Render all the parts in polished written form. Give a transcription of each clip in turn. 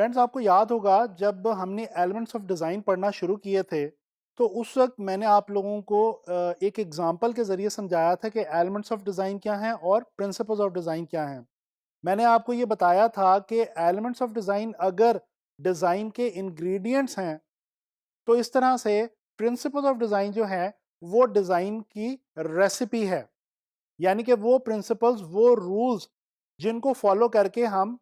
Friends, आपको याद होगा जब हमने एलिमेंट्स ऑफ डिज़ाइन पढ़ना शुरू किए थे तो उस वक्त मैंने आप लोगों को एक एग्जांपल के ज़रिए समझाया था कि एलिमेंट्स ऑफ डिज़ाइन क्या हैं और प्रिंसिपल्स ऑफ डिज़ाइन क्या हैं। मैंने आपको ये बताया था कि एलिमेंट्स ऑफ डिज़ाइन अगर डिज़ाइन के इंग्रेडिएंट्स हैं तो इस तरह से प्रिंसिपल्स ऑफ डिज़ाइन जो है वो डिज़ाइन की रेसिपी है। यानी कि वो प्रिंसिपल्स, वो रूल्स जिनको फॉलो करके हम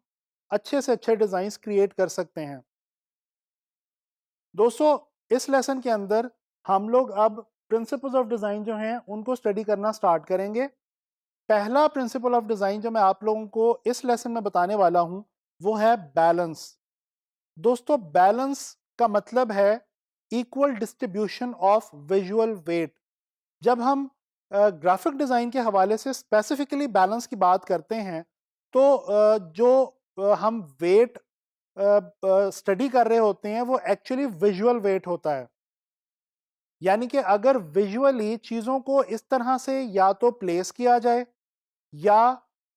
अच्छे से अच्छे डिज़ाइंस क्रिएट कर सकते हैं। दोस्तों, इस लेसन के अंदर हम लोग अब प्रिंसिपल्स ऑफ डिज़ाइन जो हैं उनको स्टडी करना स्टार्ट करेंगे। पहला प्रिंसिपल ऑफ डिज़ाइन जो मैं आप लोगों को इस लेसन में बताने वाला हूं वो है बैलेंस। दोस्तों, बैलेंस का मतलब है equal distribution of visual weight. जब हम ग्राफिक डिज़ाइन के हवाले से स्पेसिफिकली बैलेंस की बात करते हैं तो जो हम वेट स्टडी कर रहे होते हैं वो एक्चुअली विजुअल वेट होता है। यानी कि अगर विजुअली चीज़ों को इस तरह से या तो प्लेस किया जाए या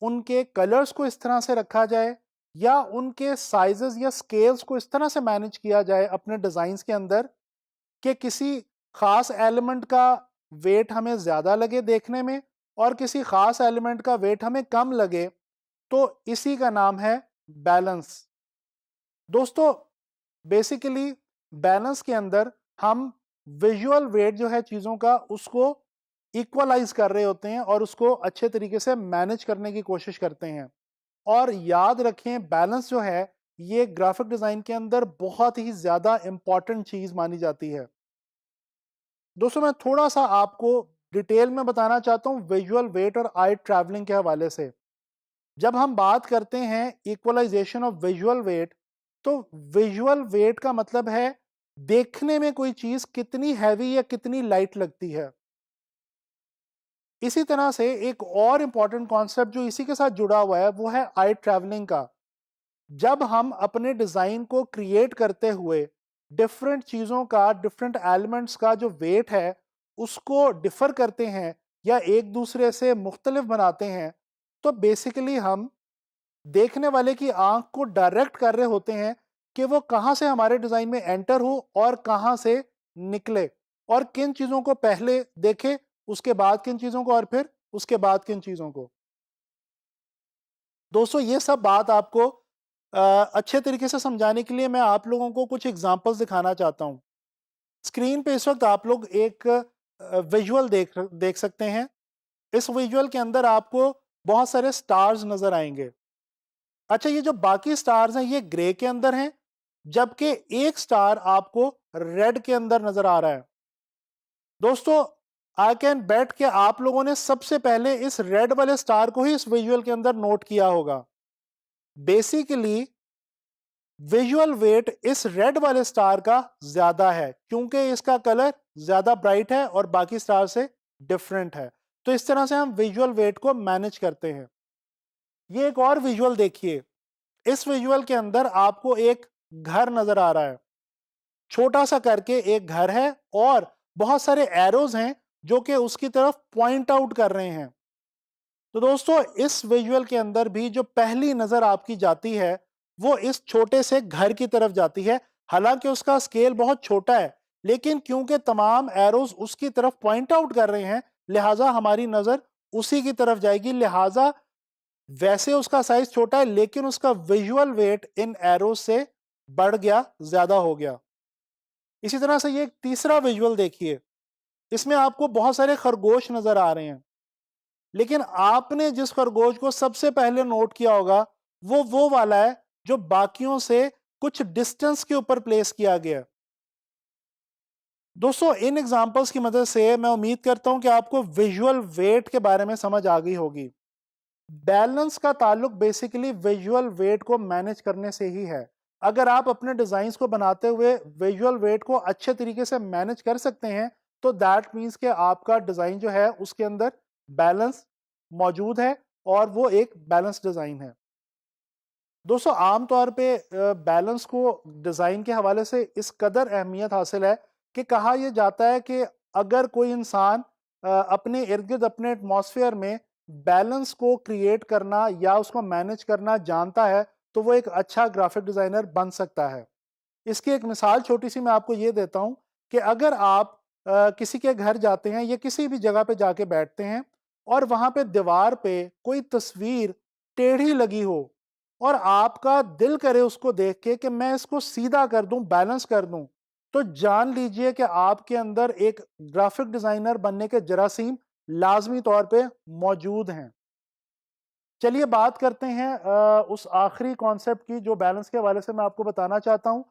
उनके कलर्स को इस तरह से रखा जाए या उनके साइजेस या स्केल्स को इस तरह से मैनेज किया जाए अपने डिज़ाइंस के अंदर कि किसी खास एलिमेंट का वेट हमें ज़्यादा लगे देखने में और किसी खास एलिमेंट का वेट हमें कम लगे, तो इसी का नाम है बैलेंस। दोस्तों, बेसिकली बैलेंस के अंदर हम विजुअल वेट जो है चीज़ों का उसको इक्वलाइज कर रहे होते हैं और उसको अच्छे तरीके से मैनेज करने की कोशिश करते हैं। और याद रखें, बैलेंस जो है ये ग्राफिक डिज़ाइन के अंदर बहुत ही ज़्यादा इंपॉर्टेंट चीज़ मानी जाती है। दोस्तों, मैं थोड़ा सा आपको डिटेल में बताना चाहता हूँ विजुअल वेट और आई ट्रैवलिंग के हवाले से। जब हम बात करते हैं इक्वलाइजेशन ऑफ विजुअल वेट, तो विजुअल वेट का मतलब है देखने में कोई चीज कितनी हैवी या कितनी लाइट लगती है। इसी तरह से एक और इंपॉर्टेंट कॉन्सेप्ट जो इसी के साथ जुड़ा हुआ है वो है आई ट्रैवलिंग का। जब हम अपने डिजाइन को क्रिएट करते हुए डिफरेंट चीजों का, डिफरेंट एलिमेंट्स का जो वेट है उसको डिफर करते हैं या एक दूसरे से मुख्तलिफ बनाते हैं, तो बेसिकली हम देखने वाले की आंख को डायरेक्ट कर रहे होते हैं कि वो कहां से हमारे डिजाइन में एंटर हो और कहां से निकले, और किन चीजों को पहले देखे, उसके बाद किन चीजों को, और फिर उसके बाद किन चीजों को। दोस्तों, ये सब बात आपको अच्छे तरीके से समझाने के लिए मैं आप लोगों को कुछ एग्जांपल्स दिखाना चाहता हूं। स्क्रीन पे इस वक्त आप लोग एक विजुअल देख सकते हैं। इस विजुअल के अंदर आपको बहुत सारे स्टार्स नजर आएंगे। अच्छा, ये जो बाकी स्टार्स हैं ये ग्रे के अंदर हैं, जबकि एक स्टार आपको रेड के अंदर नजर आ रहा है। दोस्तों, आई कैन बेट कि आप लोगों ने सबसे पहले इस रेड वाले स्टार को ही इस विजुअल के अंदर नोट किया होगा। बेसिकली विजुअल वेट इस रेड वाले स्टार का ज्यादा है क्योंकि इसका कलर ज्यादा ब्राइट है और बाकी स्टार से डिफरेंट है। तो इस तरह से हम विजुअल वेट को मैनेज करते हैं। ये एक और विजुअल देखिए। इस विजुअल के अंदर आपको एक घर नजर आ रहा है। छोटा सा करके एक घर है और बहुत सारे एरोज हैं जो कि उसकी तरफ पॉइंट आउट कर रहे हैं। तो दोस्तों, इस विजुअल के अंदर भी जो पहली नजर आपकी जाती है वो इस छोटे से घर की तरफ जाती है। हालांकि उसका स्केल बहुत छोटा है, लेकिन क्योंकि तमाम एरोज उसकी तरफ पॉइंट आउट कर रहे हैं लिहाजा हमारी नजर उसी की तरफ जाएगी। लिहाजा वैसे उसका साइज छोटा है लेकिन उसका विजुअल वेट इन एरोज से बढ़ गया, ज्यादा हो गया। इसी तरह से ये एक तीसरा विजुअल देखिए। इसमें आपको बहुत सारे खरगोश नजर आ रहे हैं, लेकिन आपने जिस खरगोश को सबसे पहले नोट किया होगा वो वाला है जो बाकियों से कुछ डिस्टेंस के ऊपर प्लेस किया गया। दोस्तों, इन एग्जांपल्स की मदद से मैं उम्मीद करता हूं कि आपको विजुअल वेट के बारे में समझ आ गई होगी। बैलेंस का ताल्लुक बेसिकली विजुअल वेट को मैनेज करने से ही है। अगर आप अपने डिजाइंस को बनाते हुए विजुअल वेट को अच्छे तरीके से मैनेज कर सकते हैं तो दैट मीन्स कि आपका डिजाइन जो है उसके अंदर बैलेंस मौजूद है और वो एक बैलेंस डिजाइन है। दोस्तों, आमतौर पे बैलेंस को डिजाइन के हवाले से इस कदर अहमियत हासिल है कि कहा यह जाता है कि अगर कोई इंसान अपने इर्द गिर्द, अपने एटमॉस्फेयर में बैलेंस को क्रिएट करना या उसको मैनेज करना जानता है तो वो एक अच्छा ग्राफिक डिज़ाइनर बन सकता है। इसकी एक मिसाल छोटी सी मैं आपको ये देता हूँ कि अगर आप किसी के घर जाते हैं या किसी भी जगह पे जाके बैठते हैं और वहाँ पे दीवार पे कोई तस्वीर टेढ़ी लगी हो और आपका दिल करे उसको देख के कि मैं इसको सीधा कर दूं, बैलेंस कर दूं, तो जान लीजिए कि आपके अंदर एक ग्राफिक डिजाइनर बनने के जरासीम लाजमी तौर पे मौजूद हैं। चलिए बात करते हैं उस आखिरी कॉन्सेप्ट की जो बैलेंस के हवाले से मैं आपको बताना चाहता हूं।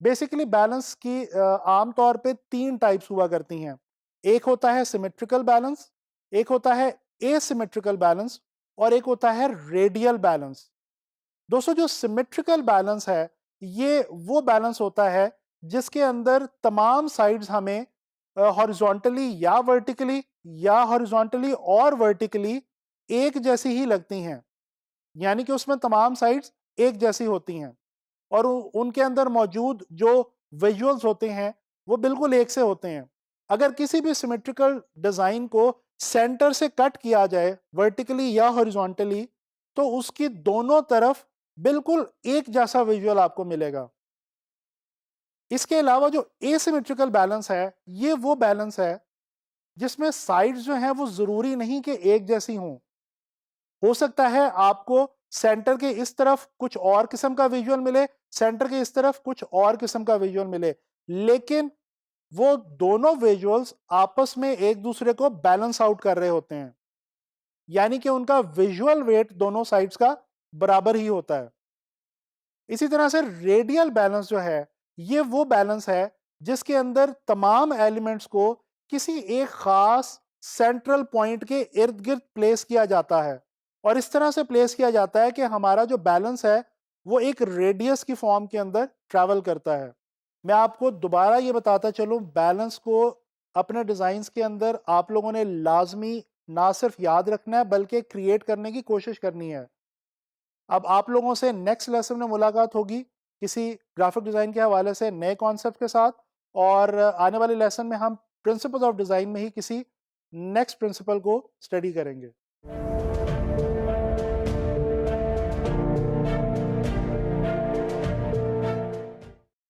बेसिकली बैलेंस की आम तौर पे 3 टाइप्स हुआ करती हैं। एक होता है सिमेट्रिकल बैलेंस, एक होता है एसिमेट्रिकल बैलेंस और एक होता है रेडियल बैलेंस। दोस्तों जो सिमेट्रिकल बैलेंस है, ये वो बैलेंस होता है जिसके अंदर तमाम साइड्स हमें हॉरिजॉन्टली या वर्टिकली या हॉरिजॉन्टली और वर्टिकली एक जैसी ही लगती हैं। यानी कि उसमें तमाम साइड्स एक जैसी होती हैं और उनके अंदर मौजूद जो विजुअल्स होते हैं वो बिल्कुल एक से होते हैं। अगर किसी भी सिमेट्रिकल डिजाइन को सेंटर से कट किया जाए वर्टिकली या हॉरिजॉन्टली, तो उसकी दोनों तरफ बिल्कुल एक जैसा विजुअल आपको मिलेगा। इसके अलावा जो एसिमेट्रिकल बैलेंस है, ये वो बैलेंस है जिसमें साइड्स जो हैं वो जरूरी नहीं कि एक जैसी हों। हो सकता है आपको सेंटर के इस तरफ कुछ और किस्म का विजुअल मिले, सेंटर के इस तरफ कुछ और किस्म का विजुअल मिले, लेकिन वो दोनों विजुअल्स आपस में एक दूसरे को बैलेंस आउट कर रहे होते हैं। यानी कि उनका विजुअल वेट दोनों साइड्स का बराबर ही होता है। इसी तरह से रेडियल बैलेंस जो है, ये वो बैलेंस है जिसके अंदर तमाम एलिमेंट्स को किसी एक खास सेंट्रल पॉइंट के इर्द गिर्द प्लेस किया जाता है और इस तरह से प्लेस किया जाता है कि हमारा जो बैलेंस है वो एक रेडियस की फॉर्म के अंदर ट्रैवल करता है। मैं आपको दोबारा ये बताता चलूं, बैलेंस को अपने डिजाइन्स के अंदर आप लोगों ने लाजमी ना सिर्फ याद रखना है बल्कि क्रिएट करने की कोशिश करनी है। अब आप लोगों से नेक्स्ट लेसन में मुलाकात होगी किसी ग्राफिक डिज़ाइन के हवाले से नए कॉन्सेप्ट के साथ, और आने वाले लेसन में हम प्रिंसिपल्स ऑफ डिज़ाइन में ही किसी नेक्स्ट प्रिंसिपल को स्टडी करेंगे।